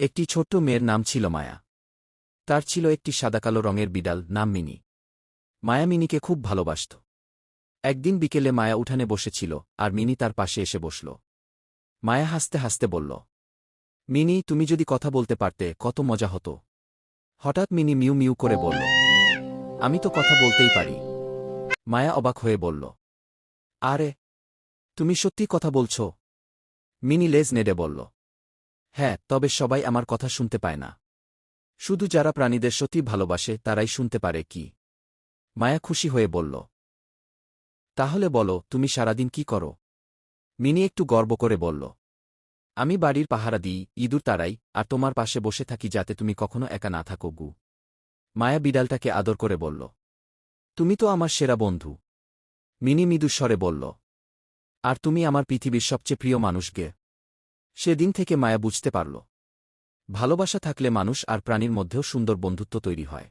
একটি ছোট্ট মেয়ের নাম ছিল মায়া। তার ছিল একটি সাদাকালো রঙের বিড়াল, নাম মিনি। মায়া মিনিকে খুব ভালোবাসত। একদিন বিকেলে মায়া উঠানে বসেছিল, আর মিনি তার পাশে এসে বসল। মায়া হাসতে হাসতে বলল, মিনি, তুমি যদি কথা বলতে পারতে কত মজা হতো। হঠাৎ মিনি মিউ মিউ করে বলল, আমি তো কথা বলতেই পারি। মায়া অবাক হয়ে বলল, আরে, তুমি সত্যি কথা বলছ? মিনি লেজ নেড়ে বলল, হ্যাঁ, তবে সবাই আমার কথা শুনতে পায় না। শুধু যারা প্রাণীদের সত্যি ভালোবাসে তারাই শুনতে পারে। কি? মায়া খুশি হয়ে বলল, তাহলে বলো, তুমি সারাদিন কি করো? মিনি একটু গর্ব করে বলল, আমি বাড়ির পাহারা দিই, ইঁদুর তাড়াই, আর তোমার পাশে বসে থাকি যাতে তুমি কখনো একা না থাকো গু। মায়া বিড়ালটাকে আদর করে বলল, তুমি তো আমার সেরা বন্ধু। মিনি মৃদু স্বরে বলল, আর তুমি আমার পৃথিবীর সবচেয়ে প্রিয় মানুষ গে। সেদিন থেকে মায়া বুঝতে পারল, ভালোবাসা থাকলে মানুষ আর প্রাণীর মধ্যেও সুন্দর বন্ধুত্ব তৈরি হয়।